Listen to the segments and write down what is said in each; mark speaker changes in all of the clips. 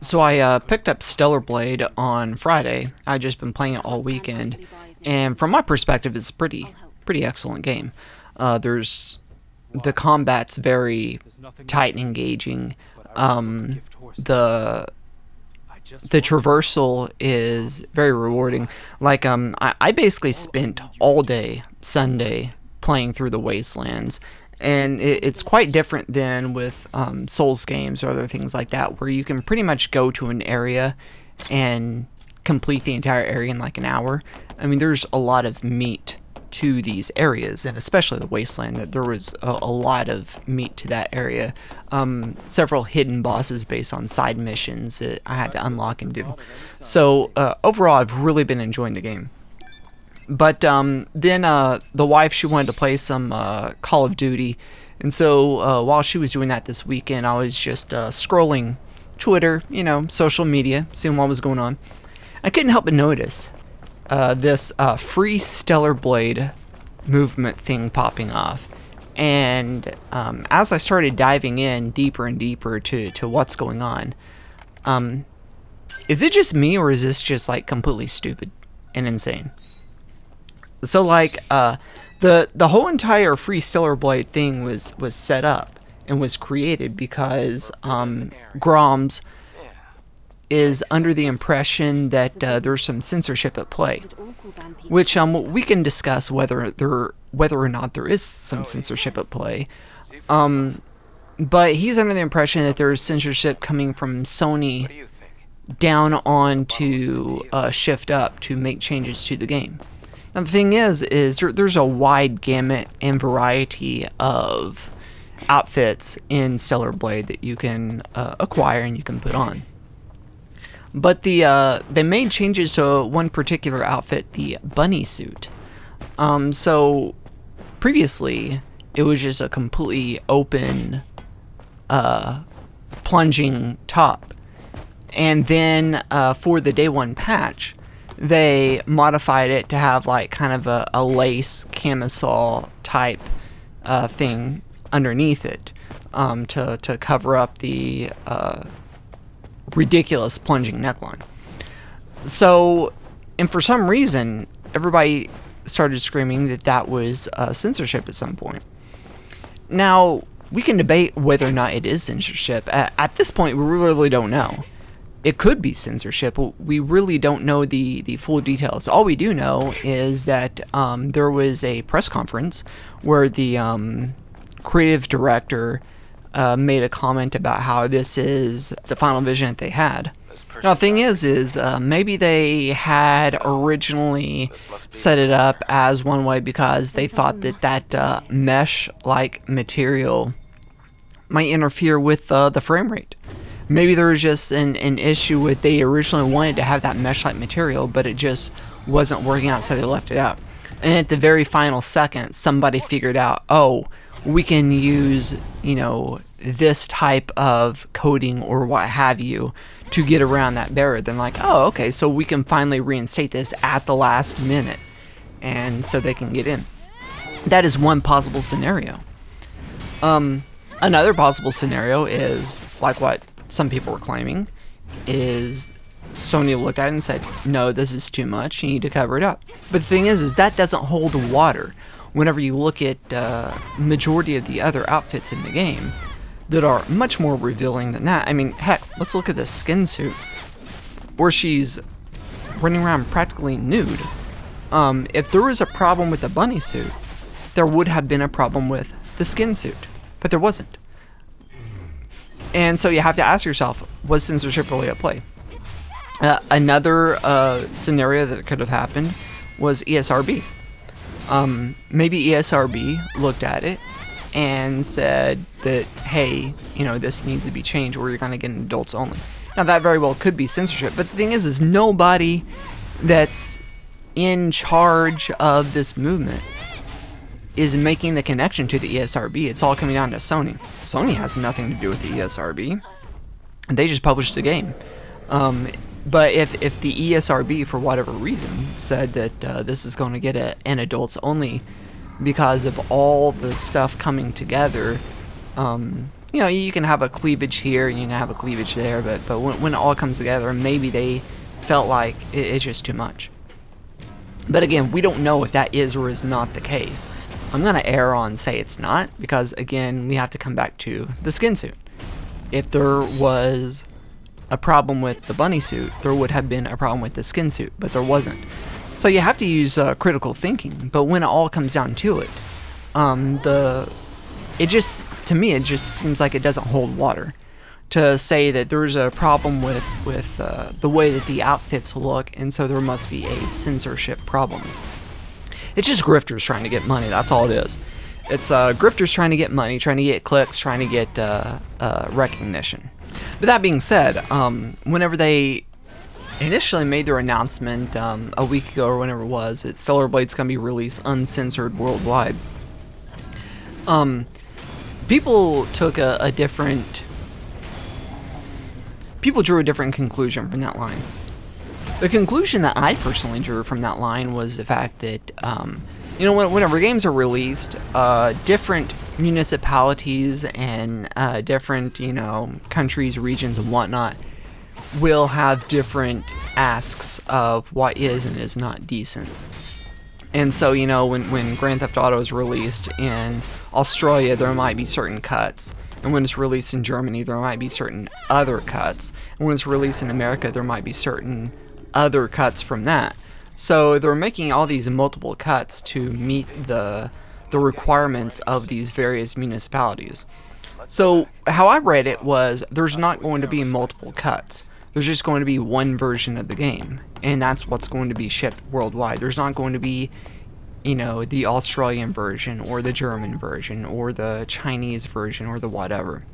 Speaker 1: So I picked up Stellar Blade on Friday. I've just been playing it all weekend, and from my perspective, it's a pretty excellent game. There's the combat's very tight and engaging. The the traversal is very rewarding. Like I basically spent all day Sunday playing through the wastelands, and it's quite different than with Souls games or other things like that, where you can pretty much go to an area and complete the entire area in like an hour. I mean, there's a lot of meat to these areas, and especially the wasteland, that there was a lot of meat to that area. Several hidden bosses based on side missions that I had to unlock and do. So overall, I've really been enjoying the game. But then the wife, she wanted to play some Call of Duty, and so while she was doing that this weekend, I was just scrolling Twitter, social media, seeing what was going on. I couldn't help but notice this free stellar blade movement thing popping off, and as I started diving in deeper and deeper to what's going on, is it just me, or is this just like completely stupid and insane? So like the whole entire free stellar blade thing was set up and was created because Groms is under the impression that there's some censorship at play, which we can discuss whether or not there is some censorship at play. But he's under the impression that there is censorship coming from Sony down on to Shift Up to make changes to the game. Now the thing is there's a wide gamut and variety of outfits in Stellar Blade that you can acquire and you can put on. But they made changes to one particular outfit, the bunny suit. So previously it was just a completely open plunging top, and then for the day one patch, they modified it to have like kind of a lace camisole type thing underneath it to cover up the ridiculous plunging neckline. So, and for some reason, everybody started screaming that was censorship at some point. Now, we can debate whether or not it is censorship. At this point, we really don't know. It could be censorship. We really don't know the full details. All we do know is that there was a press conference where the creative director made a comment about how this is the final vision that they had. Now the thing is maybe they had originally set it up as one way because they thought that mesh-like material might interfere with the frame rate. Maybe there was just an issue with they originally wanted to have that mesh-like material, but it just wasn't working out, so they left it out. And at the very final second, somebody figured out, oh, we can use, this type of coating or what have you to get around that barrier. Then like, oh, okay, so we can finally reinstate this at the last minute, and so they can get in. That is one possible scenario. Another possible scenario is, like what some people were claiming, is Sony looked at it and said, no, this is too much, you need to cover it up. But the thing is that doesn't hold water whenever you look at majority of the other outfits in the game that are much more revealing than that. I mean, heck, let's look at the skin suit where she's running around practically nude. If there was a problem with the bunny suit, there would have been a problem with the skin suit, but there wasn't. And so you have to ask yourself, was censorship really at play? Another scenario that could have happened was ESRB. Maybe ESRB looked at it and said that, hey, this needs to be changed, or you're going to get an adults only. Now that very well could be censorship, but the thing is nobody that's in charge of this movement is making the connection to the ESRB. It's all coming down to Sony. Sony has nothing to do with the ESRB. They just published the game. But if the ESRB, for whatever reason, said that this is going to get an adults only because of all the stuff coming together you know, you can have a cleavage here and you can have a cleavage there, but when it all comes together, maybe they felt like it's just too much. But again, we don't know if that is or is not the case. I'm going to err on say it's not, because again, we have to come back to the skin suit. If there was a problem with the bunny suit, there would have been a problem with the skin suit, but there wasn't. So you have to use critical thinking, but when it all comes down to it, to me, it just seems like it doesn't hold water. To say that there's a problem with the way that the outfits look, and so there must be a censorship problem. It's just grifters trying to get money, that's all it is. It's grifters trying to get money, trying to get clicks, trying to get recognition. But that being said, whenever they initially made their announcement a week ago or whenever it was, that Stellar Blade's going to be released uncensored worldwide, people took a different... People drew a different conclusion from that line. The conclusion that I personally drew from that line was the fact that, you know, whenever games are released, different municipalities and different, you know, countries, regions, and whatnot will have different asks of what is and is not decent. And so, you know, when Grand Theft Auto is released in Australia, there might be certain cuts. And when it's released in Germany, there might be certain other cuts. And when it's released in America, there might be certain other cuts from that. So they're making all these multiple cuts to meet the requirements of these various municipalities. So how I read it was, there's not going to be multiple cuts. There's just going to be one version of the game. And that's what's going to be shipped worldwide. There's not going to be, you know, the Australian version or the German version or the Chinese version or the whatever.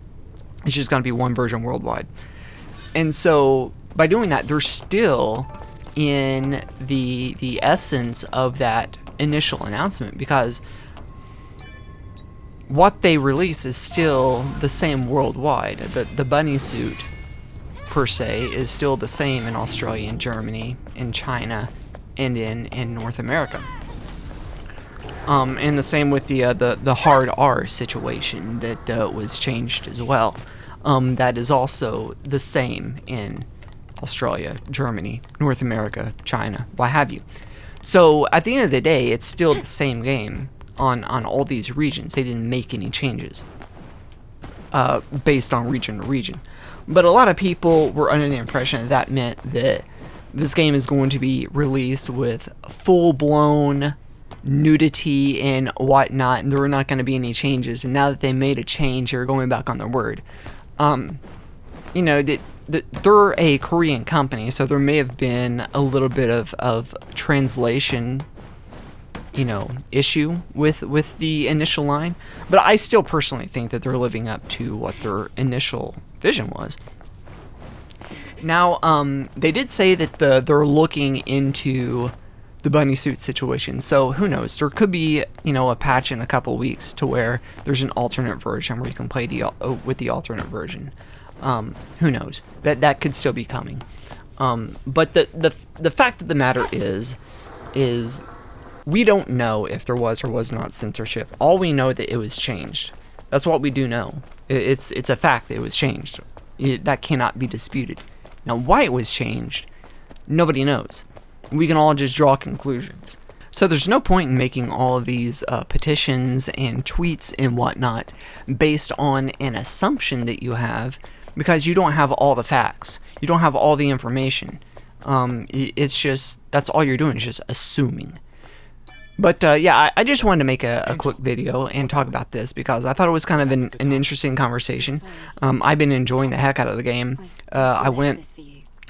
Speaker 1: It's just going to be one version worldwide. And so by doing that, they're still in the essence of that initial announcement, because what they release is still the same worldwide. The bunny suit per se is still the same in Australia and Germany, in China, and in North America. And the same with the hard R situation that was changed as well. That is also the same in Australia, Germany, North America, China, what have you. So at the end of the day, it's still the same game on all these regions. They didn't make any changes based on region to region. But a lot of people were under the impression that meant that this game is going to be released with full-blown nudity and whatnot, and there were not going to be any changes. And now that they made a change, they're going back on their word. You know, they're a Korean company, so there may have been a little bit of translation, you know, issue with the initial line. But I still personally think that they're living up to what their initial vision was. Now, they did say that they're looking into the bunny suit situation, so who knows? There could be, you know, a patch in a couple weeks to where there's an alternate version where you can play with the alternate version. Who knows? That could still be coming. But the fact of the matter is we don't know if there was or was not censorship. All we know that it was changed. That's what we do know. It's a fact that it was changed. That cannot be disputed. Now, why it was changed, nobody knows. We can all just draw conclusions. So there's no point in making all of these petitions and tweets and whatnot based on an assumption that you have, because you don't have all the facts. You don't have all the information. It's just, that's all you're doing, is just assuming. But yeah, I just wanted to make a quick video and talk about this because I thought it was kind of an interesting conversation. I've been enjoying the heck out of the game. I went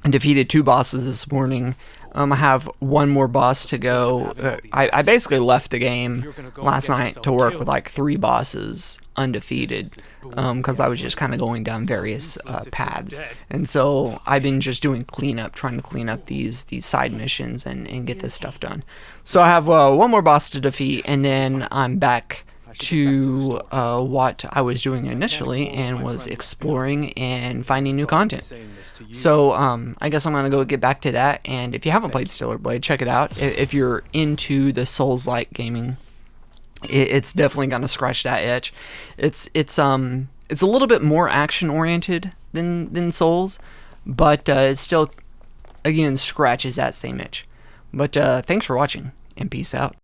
Speaker 1: and defeated 2 bosses this morning. I have one more boss to go. I basically left the game last night to work with like 3 bosses undefeated because I was just kind of going down various paths. And so I've been just doing cleanup, trying to clean up these side missions and get this stuff done. So I have one more boss to defeat, and then I'm back to what I was doing initially, and was exploring and finding new content. So I guess I'm gonna go get back to that. And if you haven't played Stellar Blade, check it out. If you're into the Souls-like gaming, it's definitely gonna scratch that itch. It's It's a little bit more action oriented than Souls, but it still, again, scratches that same itch. But thanks for watching, and peace out.